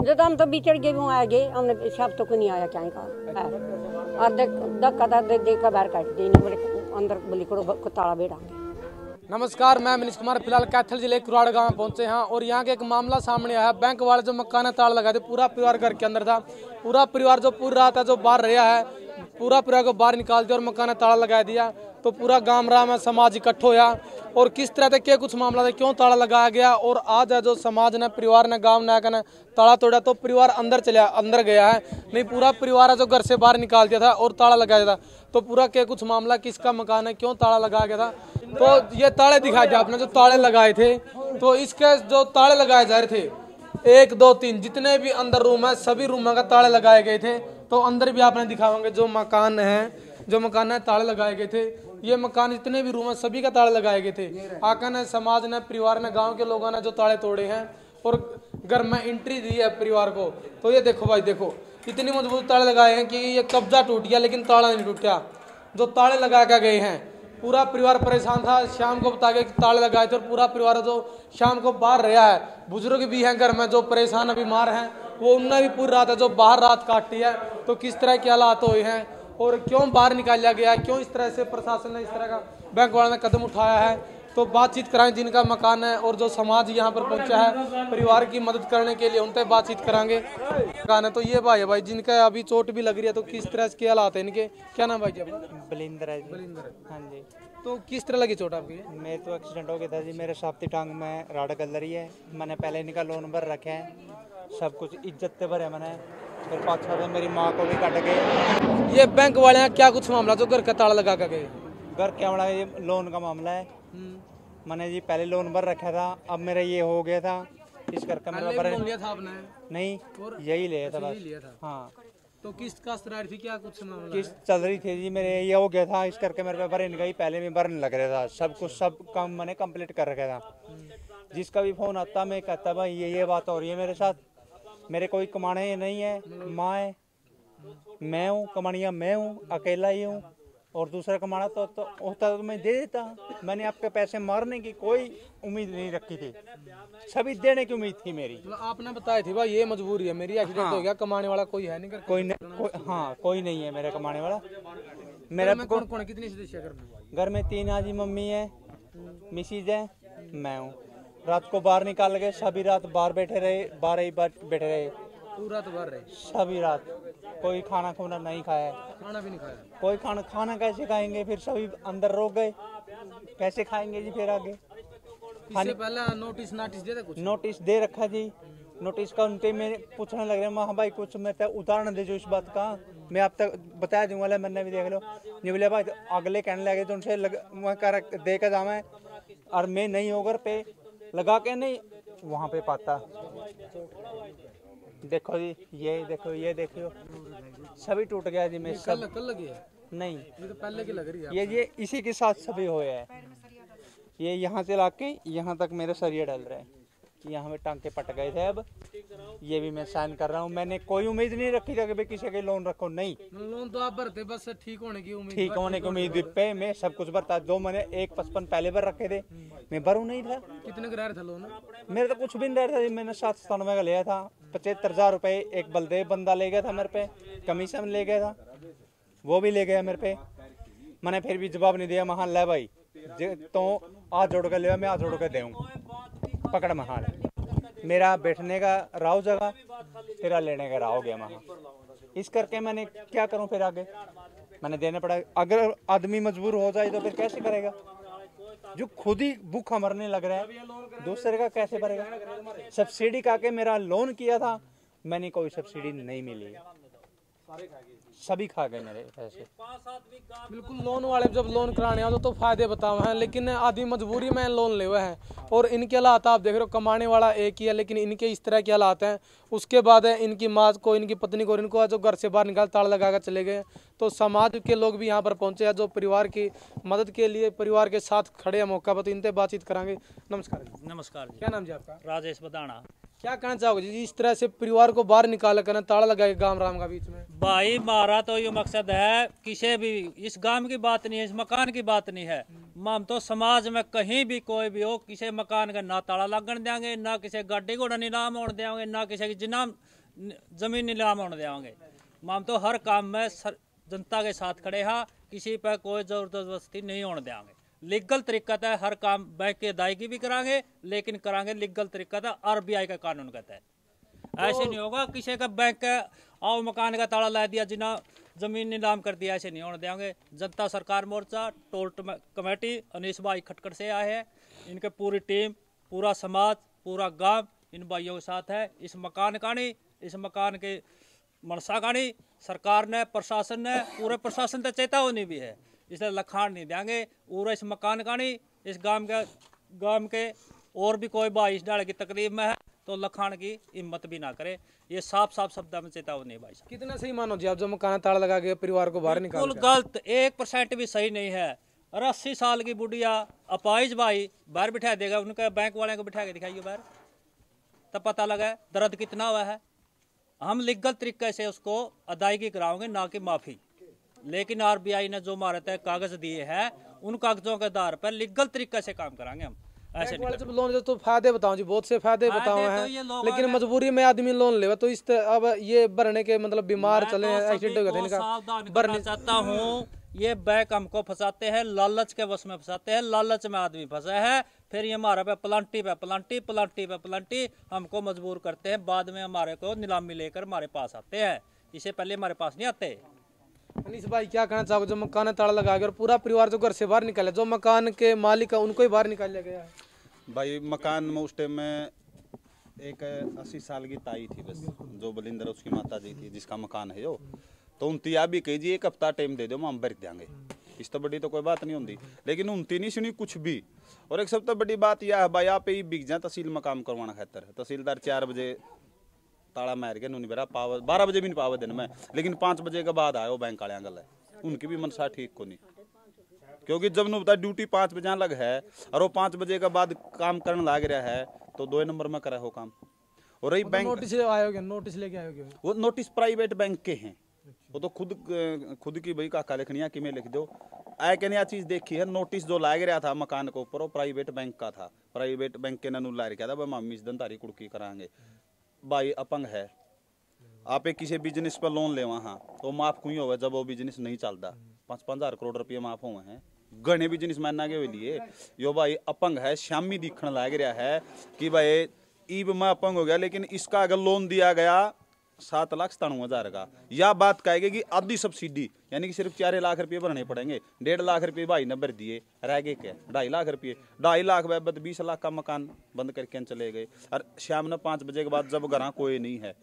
जब हम तो बिचड़ गए वहाँ आ गए हमने सब तो कोई नहीं आया क्या का और धक्का देख कर बाहर काट दी मेरे अंदर बोली को ताला बेड़ांगे। नमस्कार, मैं मनीष कुमार फिलहाल कैथल जिले कुराड़ गांव में पहुंचे हैं और यहाँ के एक मामला सामने आया। बैंक वाले जो मकान ताला लगाए थे, पूरा परिवार घर के अंदर था। पूरा परिवार जो पूरी रात है जो बाहर रहा है, पूरा परिवार को बाहर निकाल दिया और मकान ताला लगा दिया। तो पूरा गांव राम है, समाज इकट्ठा होया और किस तरह से क्या कुछ मामला था, क्यों ताला लगाया गया और आज है जो समाज ने, परिवार ने, गाँव ने कहना ताला तोड़ा तो परिवार अंदर गया है, नहीं पूरा परिवार है जो घर से बाहर निकाल दिया था और ताला लगाया था। तो पूरा क्या कुछ मामला, किसका मकान है, क्यों ताला लगाया गया था, तो ये ताले दिखाए थे आपने जो ताले लगाए थे। तो इसके जो ताले लगाए जा रहे थे 1 2 3 जितने भी अंदर रूम है सभी रूमों का ताले लगाए गए थे। तो अंदर भी आपने दिखाओगे जो मकान है ताले लगाए गए थे। ये मकान जितने भी रूम है सभी का ताले लगाए गए थे। आका ने, समाज ने, परिवार ने, गांव के लोगों ने जो ताले तोड़े हैं और घर में एंट्री दी है परिवार को। तो ये देखो भाई, देखो इतनी मजबूत ताले लगाए हैं कि ये कब्जा टूट गया लेकिन ताला नहीं टूटा। जो ताले लगा के गए हैं, पूरा परिवार परेशान था। शाम को बता गए कि ताले लगाए थे और पूरा परिवार जो शाम को बाहर रहा है, बुजुर्ग भी हैं घर में जो परेशान बीमार हैं, वो उनने भी पूरी रात है जो बाहर रात काटी है। तो किस तरह के हालात हुए हैं और क्यों बाहर निकाला गया है, क्यों इस तरह से प्रशासन ने, इस तरह का बैंक वालों ने कदम उठाया है, तो बातचीत कराएं जिनका मकान है और जो समाज यहाँ पर पहुंचा है परिवार की मदद करने के लिए, उनसे बातचीत कराएंगे। मकान है तो ये भाई जिनका अभी चोट भी लग रही है, तो किस तरह के हालात है इनके, क्या नाम भाई जी आपका? बलिंदर है जी। बलिंदर। हाँ जी। तो किस तरह लगी चोट आपकी? मेरे तो एक्सीडेंट हो गया था जी, मेरे साफ्ती टांग में राड गल रही है। मैंने पहले इनका लोन भर रखे हैं, सब कुछ इज्जत से भरे मैंने। फिर पाछा से मेरी माँ को भी कट गए। ये बैंक वाले हैं, क्या कुछ मामला जो घर का ताला लगा के गए? घर क्या बड़ा, ये लोन का मामला है। मैंने जी पहले लोन भर रखा था, अब मेरा ये हो गया था, इस करके मेरा भर लिया था आपने? नहीं, यही लिया था बस। हाँ। तो किस्त का स्टार्ट थी, क्या कुछ मामला? किस्त चल रही थी जी, मेरे ये हो गया था, इस करके मेरे पे भरने गई। पहले में भरने लग रहा था, सब कुछ सब काम मैंने कंप्लीट कर रखा था। जिसका भी फोन आता मैं कहता भाई ये बात हो रही है मेरे साथ। मेरे कोई कमाने नहीं है, माँ है, मैं हूँ, कमानिया मैं हूँ, अकेला ही हूँ, और दूसरा कमाना तो होता तो मैं दे देता। मैंने आपके पैसे मारने की कोई उम्मीद नहीं रखी थी, सभी देने की उम्मीद थी मेरी। आपने बताया थी भाई ये मजबूरी है मेरी, एक्सीडेंट हो गया, कमाने वाला कोई है नहीं कर, कोई नहीं है मेरा कमाने वाला। मेरा कौन कितनी सदस्य घर में? घर में 3 आजी, मम्मी है, मिसिज है, मैं हूँ। रात को बाहर निकाल गए, सभी रात बाहर बैठे रहे, 12 ही बैठे रहे, पूरा तो बाहर रहे सभी रात। कोई खाना खुना नहीं खाया, खाना भी नहीं खाया। कोई खाना कैसे खाएंगे, फिर सभी अंदर रोक गए, कैसे खाएंगे जी फिर आगे? इससे पहले नोटिस दे कुछ? नोटिस दे रखा जी, नोटिस का उनके में पूछने लग रहे हैं, भाई कुछ मैं उदाहरण दे जो इस बात का, मैं आप तक बता दूंगा, मैंने भी देख लो। नहीं बोले भाई, अगले कहने लगे तो उनसे दे के जामा है, और मैं नहीं हो घर पे लगा के नहीं वहाँ पे पाता। देखो जी, ये देखो सभी टूट गया जी। मैं सब कल लगी है? नहीं, ये तो पहले की लग रही है। ये इसी के साथ सभी हुए हैं। ये यहाँ से लाके यहाँ तक मेरे सरिया डाल रहे हैं, यहाँ में टांके पट गए थे। अब ये भी मैं साइन कर रहा हूँ। मैंने कोई उम्मीद नहीं रखी थी कि भाई किसी के लोन रखो, नहीं, लोन तो आप भरते बस ठीक होने की उम्मीद पे मैं सब कुछ भरता। जो मैंने 1.55 पहले भर रखे थे, मैं भरू नहीं था। कितने का था लोन? मेरे तो कुछ भी नहीं रहा था, मैंने 797 का लिया था। 75,000 रुपए एक बलदेव बंदा ले गया था मेरे पे, कमीशन ले गया था, वो भी ले गया मेरे पे। मैंने फिर भी जवाब नहीं दिया। महा ले भाई तो हाथ जोड़ कर ले, मैं हाथ जोड़ कर दे पकड़ महा। मेरा बैठने का राव जगह, तेरा लेने का राव गया महा। इस करके मैंने क्या करूं, फिर आगे मैंने देने पड़ा। अगर आदमी मजबूर हो जाए तो फिर कैसे करेगा? जो खुद ही भूखा मरने लग रहा है, दूसरे का कैसे भरेगा? सब्सिडी का के मेरा लोन किया था, मैंने कोई सब्सिडी नहीं मिली, सभी खा गए मेरे पैसे। बिल्कुल, लोन वाले जब लोन कराने आओ तो फायदे बताओ हैं, लेकिन आधी मजबूरी में लोन ले हुए हैं। और इनके हालात आप देख रहे हो, कमाने वाला एक ही है लेकिन इनके इस तरह के हालात हैं। उसके बाद है इनकी माँ को, इनकी पत्नी को, इनको जो घर से बाहर निकाल ताला लगा कर चले गए। तो समाज के लोग भी यहाँ पर पहुँचे हैं जो परिवार की मदद के लिए परिवार के साथ खड़े हैं मौका पर। तो इनसे बातचीत करांगे। नमस्कार। नमस्कार जी। क्या नाम जी आपका? राजेश बदाना। क्या कहना चाहोगे जी इस तरह से परिवार को बाहर निकाल कर ताला लगा के गाँव राम का बीच में? भाई मारा तो ये मकसद है, किसी भी इस गांव की बात नहीं है, इस मकान की बात नहीं है, हम तो समाज में कहीं भी कोई भी हो, किसी मकान का ना ताला लगन देंगे, ना किसी गाड़ी घोड़ा नीलाम होने देंगे, ना किसी की जमीन नीलाम होने देंगे। हम तो हर काम में जनता के साथ खड़े हैं, किसी पर कोई जबरदस्ती नहीं होने देंगे। लीगल तरीका था हर काम, बैंक की अदायगी भी कराएंगे, लेकिन कराएंगे लीगल तरीका था, RBI का कानून कहता है। ऐसे नहीं होगा किसी का बैंक का आओ मकान का ताला ला दिया, जिना जमीन नीलाम कर दिया, ऐसे नहीं होने देंगे। जनता सरकार मोर्चा टोल कमेटी अनीस भाई खटखट से आए हैं, इनके पूरी टीम, पूरा समाज, पूरा गांव इन भाइयों के साथ है। इस मकान के मनसा गाड़ी सरकार ने, प्रशासन ने, पूरे प्रशासन से चेतावनी भी है, इसलिए लखान नहीं देंगे। और इस मकान गाड़ी इस गांव के और भी कोई भाई इस डाले की तकलीफ में है तो लखान की हिम्मत भी ना करे। ये साफ शब्द में चेतावनी है भाई साहब। कितना सही मानो जी आप जो मकान ताला लगा के परिवार को बाहर निकाल? बिल्कुल गलत, 1% भी सही नहीं है। और 80 साल की बुढ़िया अपाइज भाई बाहर बिठा देगा, उनके बैंक वाले को बिठा के दिखाइए बाहर, तब पता लगा दर्द कितना हुआ है। हम लीगल तरीके से उसको अदायगी कराओगे, ना कि माफी। लेकिन RBI ने जो हमारे तय कागज दिए हैं, उन कागजों के आधार पर लीगल तरीके से काम कराएंगे हम। ऐसे वाले जब लोन तो फायदे बताओ जी, बहुत से फायदे बताओ हैं, लेकिन मजबूरी में आदमी लोन ले तो इस अब ये भरने के मतलब बीमार चले, एक्सीडेंट हो गए, सावधान करना चाहता हूँ। ये बैंक हमको फंसाते हैं, लालच के वश में फंसाते हैं, लालच में आदमी फंसा है, फिर ये हमारे पे पलंटी हमको मजबूर करते हैं। बाद में हमारे को नीलामी लेकर हमारे पास आते हैं, इससे पहले हमारे पास नहीं आते। अनीस भाई क्या कहना चाहोगे, जो मकान ताला लगा के और पूरा परिवार जो घर से बाहर निकाले, जो मकान के मालिक है उनको ही बाहर निकाल लिया गया है? भाई मकान में उस टाइम में एक 80 साल की ताई थी बस, जो बलिंदर उसकी माता जी थी, जिसका मकान है जो, तो उनती आप भी कही जी 1 हफ्ता टाइम दे दो, हम भर देंगे। इस तो बड़ी तो कोई बात नहीं होती, लेकिन उनती नहीं सुनी कुछ भी। और एक सबसे बड़ी बात यह है भाई, आप ही बिक जाए तहसील में काम करवाना खातर है। तहसीलदार 4 बजे ताला मार के नहीं बेरा पावर, 12 बजे भी नहीं पावर दिन में, लेकिन 5 बजे के बाद आयो बैंक वाले गल है। उनकी भी मनसा ठीक को नहीं, क्योंकि जब नु बता ड्यूटी 5 बजे लग है और वो 5 बजे के बाद काम करने लग रहा है, तो 2 नंबर में करे हो काम। और रही बैंक नोटिस आयोगे, नोटिस लेके आयोगे, वो नोटिस प्राइवेट बैंक के हैं, वो तो खुद की भाई काका लिखनिया कि मैं लिख दो। आए कहने चीज देखी है, नोटिस जो लाग रहा था मकान के ऊपर वो प्राइवेट बैंक का था। प्राइवेट बैंक के नू ला रखा था, भाई मामी इस दिन तारी कुड़की कराएंगे। भाई अपंग है, आप एक किसी बिजनेस पर लोन ले वहाँ तो माफ क्यों हो, जब वो बिजनेस नहीं चलता 5-5 हजार करोड़ रुपये माफ हुए हैं। गणे बिजनेस मैन के लिए यो भाई अपंग है, श्यामी दिखने लग रहा है कि भाई ईब में अपंग हो गया, लेकिन इसका अगर लोन दिया गया 7,97,000 का, या बात कहेगी कि आधी सब्सिडी, यानी कि सिर्फ 4 लाख रुपये भरने पड़ेंगे। 1.5 लाख रुपये भाई ने भर दिए, रह गए क्या 2.5 लाख रुपये। 2.5 लाख बाबत 20 लाख का मकान बंद करके चले गए। और शाम ने 5 बजे के बाद जब घर कोई नहीं है,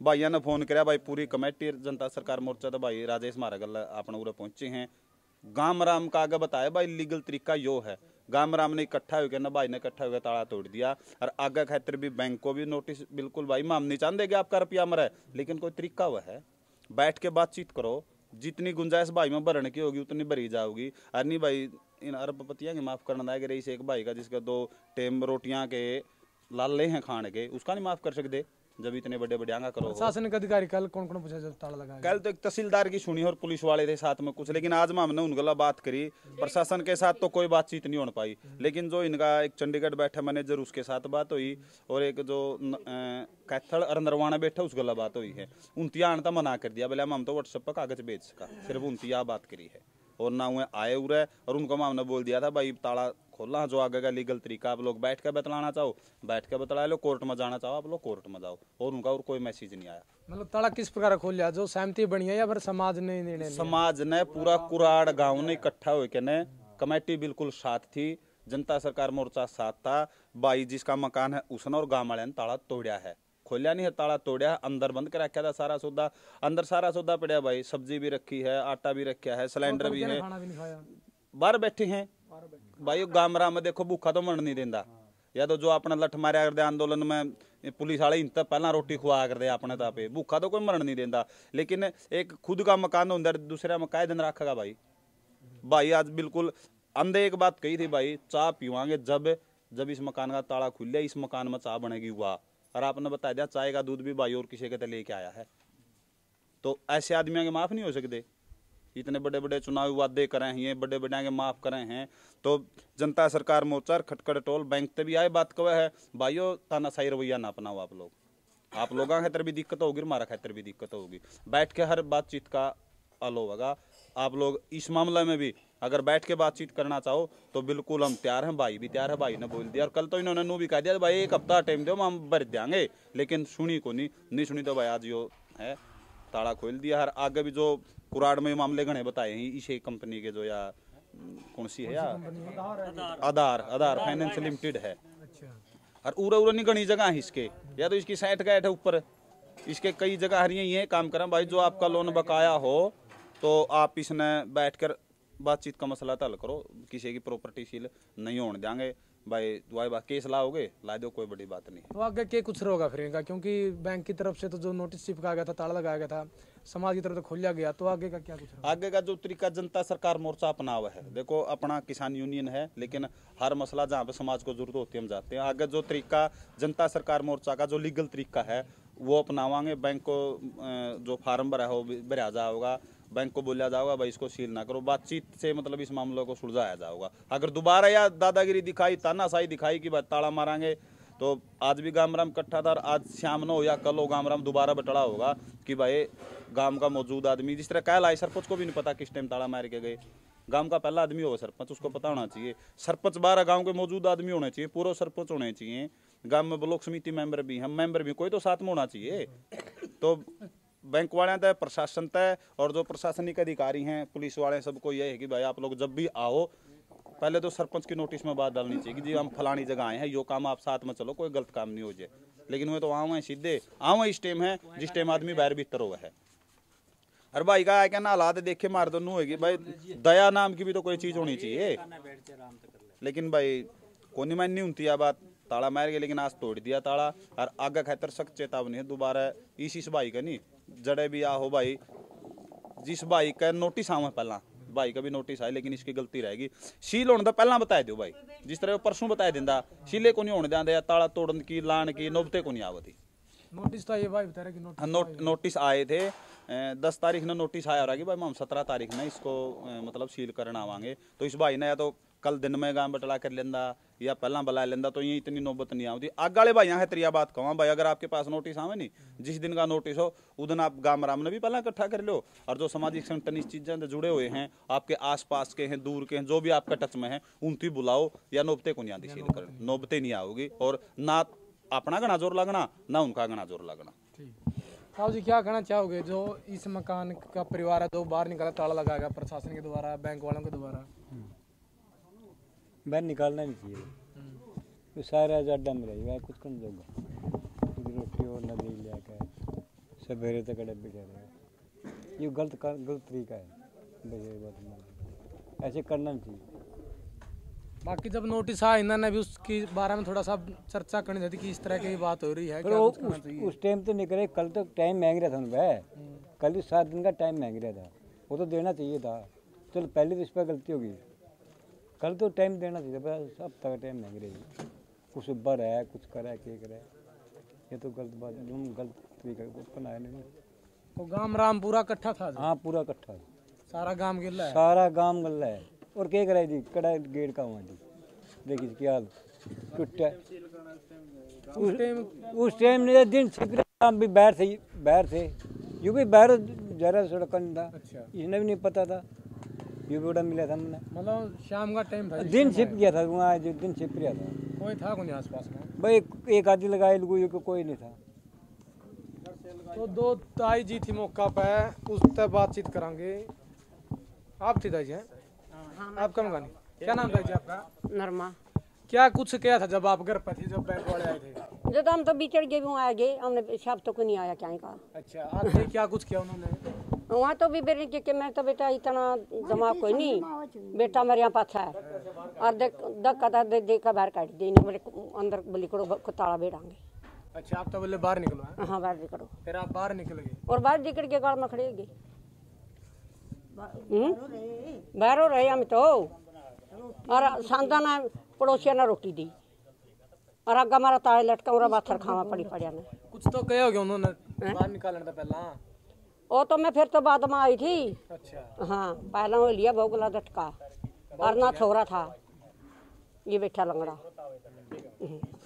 भाइया ने फोन कराया, भाई पूरी कमेटी जनता सरकार मोर्चा तो भाई राजेश मारा गल अपने उरे पहुंचे हैं। गाम राम का आगे बताया भाई लीगल तरीका यो है। गाम राम ने इकट्ठा हो गया ना, भाई ने इकट्ठा हो गया, ताला तोड़ दिया। और आगे खातर भी बैंक को भी नोटिस, बिल्कुल भाई हम नहीं चाहते कि आपका रुपया मरे, लेकिन कोई तरीका वह है, बैठ के बातचीत करो, जितनी गुंजाइश भाई में भरने की होगी उतनी भरी जाओगी। और नहीं भाई इन अरबपतियाँ की माफ करना है, रही एक भाई का जिसका 2 टाइम रोटियां के लाले हैं खाने के, उसका नहीं माफ कर सकते जब इतने बड़े बड़े आंगा करो। प्रशासनिक अधिकारी कल कौन पूछा जब ताला लगा? कल तो एक तहसीलदार की सुनी और पुलिस वाले थे साथ में कुछ, लेकिन आज में हमने उनगला बात करी। प्रशासन के साथ तो कोई बातचीत नहीं हो पाई, लेकिन जो इनका एक चंडीगढ़ बैठा मैनेजर उसके साथ बात हुई, और एक जो कैथल और नरवाना बैठा उस गला बात हुई है। 29 तो मना कर दिया, बोले हम तो व्हाट्सएप पर कागज भेज सका, सिर्फ 29 बात करी है। और ना हुए आए उरे, और उनको हमने बोल दिया था भाई ताला खोलना, जो आगे का लीगल तरीका आप लोग बैठ के बतलाना चाहो बैठ के बतला लो, कोर्ट में जाना चाहो आप लोग कोर्ट में जाओ। और उनका और कोई मैसेज नहीं आया। मतलब ताला किस प्रकार खोल लिया, जो सहमति बनी है या फिर समाज ने निर्णय लिया? समाज ने पूरा कुराड़ गांव ने इकट्ठा होकर ने, कमेटी बिल्कुल साथ थी, जनता सरकार मोर्चा साथ था। भाई जिसका मकान है उसने और गांव वाले ने ताला तोड़ा है, खोलिया नहीं है, ताला तोड़ा, अंदर बंद कर रखा था सारा सौदा। अंदर सारा सौदा पड़ा भाई, सब्जी भी रखी है, आटा भी रखा है, सिलेंडर भी है, बाहर बैठे हैं भाई। गामरा में देखो भूखा तो मरण नहीं देता, या तो जो अपना लठ मारा कर दे आंदोलन में पुलिस वाले इन तक पहला रोटी खुआ कर दे अपने तापे, भूखा तो कोई मरण नहीं देता। लेकिन एक खुद का मकान होता दूसरा में काय दिन रखेगा भाई। भाई आज बिल्कुल अंधे एक बात कही थी भाई, चाय पीवांगे जब इस मकान का ताला खुल लिया, इस मकान में चाय बनेगी हुआ। और आपने बता दिया चाय का दूध भी भाई और किसी के लेके आया है, तो ऐसे आदमियों के माफ नहीं हो सकते। इतने बड़े बड़े चुनावी वादे करे हैं, बड़े बड़े माफ करे हैं, तो जनता सरकार मोर्चा खटखड़ टोल बैंक तक भी आए बात कवे है भाइयों तानाशाही रवैया ना अपनाओ। आप लोगों के खातर भी दिक्कत होगी, हमारा खातर भी दिक्कत होगी। बैठ के हर बातचीत का हल होगा। आप लोग इस मामले में भी अगर बैठ के बातचीत करना चाहो तो बिल्कुल हम तैयार हैं, भाई भी तैयार है। भाई ने बोल दिया, और कल तो इन्होंने नू भी कह दिया भाई 1 हफ्ता टाइम दो हम भर देंगे, लेकिन सुनी को नहीं सुनी तो भाई आज यो है ताला खोल दिया। हर आगे भी जो कुराड़ में मामले घने बताए हैं इसी कंपनी के, जो या कौन सी है यार आधार फाइनेंस लिमिटेड है। और उरा नहीं घनी जगह है इसके, या तो इसकी 60 गाइट है ऊपर, इसके कई जगह हरियाँ ही है। काम करें भाई, जो आपका लोन बकाया हो तो आप इसने बैठकर बातचीत का मसला हल करो, किसी की प्रॉपर्टी सील नहीं होने देंगे भाई। केस लाओगे ला दो, कोई बड़ी बात नहीं। तो आगे क्या कुछ होगा फिर इनका, क्योंकि बैंक की तरफ से तो जो नोटिस चिपकाया गया था, ताला लगाया गया था, समाज की तरफ से खोला गया, तो आगे का क्या कुछ होगा? आगे का जो तरीका जनता सरकार मोर्चा अपना हुआ है, देखो अपना किसान यूनियन है, लेकिन हर मसला जहाँ पे समाज को जरूरत होती है हम जाते हैं। आगे जो तरीका जनता सरकार मोर्चा का जो लीगल तरीका है वो अपनावांगे। बैंक को जो फार्म भरा है वो भरा जाएगा, बैंक को बोला जाएगा भाई इसको सील ना करो, बातचीत से मतलब इस मामले को सुलझाया जाएगा। अगर दोबारा या दादागिरी दिखाई, तानाशाही दिखाई कि भाई ताला मारेंगे, तो आज भी गामराम इकट्ठा था, आज शाम न हो या कल हो गामराम दोबारा बटड़ा होगा कि भाई गांव का मौजूद आदमी, जिस तरह कह आए सरपंच को भी नहीं पता किस टाइम ताला मार के गए। गांव का पहला आदमी होगा सरपंच, उसको पता होना चाहिए। सरपंच 12 गांव के मौजूद आदमी होने चाहिए, पूर्व सरपंच होने चाहिए, गांव में ब्लॉक समिति मेंबर भी, हम मेंबर भी, कोई तो साथ में होना चाहिए। तो बैंक वाले तय, प्रशासन तय, और जो प्रशासनिक अधिकारी हैं, पुलिस वाले, सबको यह है कि भाई आप लोग जब भी आओ पहले तो सरपंच की नोटिस में बात डालनी चाहिए कि जी हम फलानी जगह आए हैं, यो काम आप साथ में चलो, कोई गलत काम नहीं हो जाए। लेकिन वो तो आऊँ सीधे आऊँ इस टाइम है जिस टाइम आदमी बाहर भीतर हुआ है। अरे भाई का क्या ना हालात देखे मार दो नू होगी भाई, दया नाम की भी तो कोई चीज होनी चाहिए। लेकिन भाई कोनी मान नहीं होती बात, ताला मार गया लेकिन आज तोड़ दिया ताला। और आगे खातर सख्त चेतावनी है दोबारा इस भाई का नहीं जड़े भी आ हो भाई, जिस भाई का नोटिस आवे पहला भाई का भी नोटिस आए, लेकिन इसकी गलती रहेगी। सील होने तो पहला बता दो भाई, जिस तरह परसों बता दिंदा सीले को नहीं होने देंगे, ताला तोड़न की लान की नौबते को नहीं आवती। नोटिस तो ये भाई बता रहे कि नोटिस आए थे 10 तारीख ने नोटिस आया रहा कि भाई हम 17 तारीख ने इसको मतलब सील करना आवांगे। तो इस भाई ने या तो कल दिन में गांव बटला कर लेंदा या पहला बुला लेंदा, तो ये इतनी नौबत नहीं आती। आग वाले भाई यहाँ तरिया बात कहूँ भाई, अगर आपके पास नोटिस आवे नहीं, जिस दिन का नोटिस हो उस दिन आप गांव राम ने भी पहला इकट्ठा कर लो, और जो सामाजिक संगठन इस चीज़ों से जुड़े हुए हैं, आपके आसपास के हैं, दूर के हैं, जो भी आपका टच में है, उनकी बुलाओ, या नौबते को नहीं आती सील कर, नौबते नहीं आओगी, और ना अपना गणा जोर लगना ना उनका गणा जोर लगना। साहब जी क्या कहना चाहोगे, जो इस मकान का परिवार है जो बाहर निकाला, ताला लगाया गया प्रशासन के द्वारा, बैंक वालों के द्वारा? बाहर निकालना नहीं चाहिए, तो सारा अड्डा में रहेगा, कुछ कम होगा, रोटी और न दे लिया कर सवेरे तक डब्बे कर रहे, ये गलत तरीका है, ऐसे करना नहीं चाहिए। बाकी जब नोटिस आया इन्होंने भी उसके बारे में थोड़ा सा चर्चा करनी थी कि इस तरह की बात हो रही है, क्या कुछ करना चाहिए? उस टाइम तो निकले, कल तो टाइम मांग रहा था उनका, कल 7 दिन का टाइम मांग रहा था, वो तो देना चाहिए था। चलो पहले तो इस पर गलती होगी, कल तो टाइम देना चाहिए, बस सब तक टाइम मांग रही है, कुछ बर है, कुछ करे क्या करे, ये तो गलत बात, गलत तरीका बनाया नहीं। तो गांव राम पूरा इकट्ठा था? हाँ पूरा इकट्ठा, सारा गांव गिल्ला है, सारा गांव गल्ला है। और क्या कराई जी, कड़ा गेट का हुआ जी, देखिए क्या हाल टूटा। उस टाइम ने दिन छिपरा भी बाहर थे, यू भी बाहर जरा सड़क था, इसने भी नहीं पता था, ये भी बड़ा मिला था हमने, मतलब शाम का टाइम था, दिन छिप गया था वहाँ, जो दिन छिप गया था, कोई था कोई आसपास में? भाई एक आदमी लगाए लोगों, कोई नहीं था। तो 2 ताई जी थी मौका पे, उस तक बातचीत करांगे। आप थी ताई जी? आपका मकान क्या नाम था जी आपका? नरमा। क्या कुछ क्या था जब आप घर पर थी, जब बैंक वाले आए थे? जब हम तो बिछड़ गए, वो आ गए, हमने शब तो को नहीं आया क्या का। अच्छा, आगे क्या कुछ किया उन्होंने? वहाँ तो भी बेरे के मैं तो बेटा इतना दिमाग कोई नहीं, बेटा मेरे यहाँ पाछा है, और धक्का दे का बाहर काट दी, मेरे अंदर बलिकड़ो ताला बेड़ांगे। अच्छा, आप तो बोले बाहर निकलो है? हाँ बाहर निकलो। फिर आप बाहर निकल गए? और बाहर निकल के गाड़ में खड़े गए, बाहर हो रहे हम तो, और सांदा ना पड़ोसिया ने रोटी दी, और आगा मारा ताले लटका, और बाथर खावा पड़ी पड़िया ने। कुछ तो कहे होगे उन्होंने बाहर निकालने तो पहला? वो तो मैं फिर तो बाद में आई थी। अच्छा हाँ पहला वो लिया बहुगला झटका और ना छोरा था ये बैठा लंगड़ा।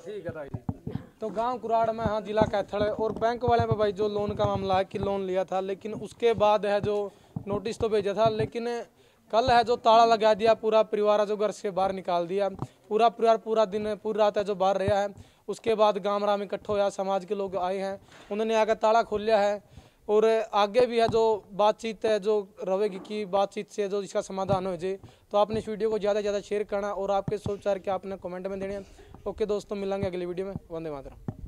ठीक है ताई जी। तो गांव कुराड़ में हाँ जिला कैथल है और बैंक वाले पे भाई जो लोन का मामला है कि लोन लिया था, लेकिन उसके बाद है जो नोटिस तो भेजा था, लेकिन कल है जो ताला लगा दिया, पूरा परिवार है जो घर से बाहर निकाल दिया। पूरा परिवार पूरा दिन पूरी रात है जो बाहर रहा है। उसके बाद गाँव राम इकट्ठा होया, समाज के लोग आए हैं, उन्होंने आकर ताला खोलिया है और आगे भी है जो बातचीत है जो रहेगी कि बातचीत से जो इसका समाधान हो जाए। तो आपने इस वीडियो को ज़्यादा से ज़्यादा शेयर करना और आपके सोच विचार के आपने कमेंट में देने हैं। ओके दोस्तों, मिलेंगे अगली वीडियो में। वंदे मातरम।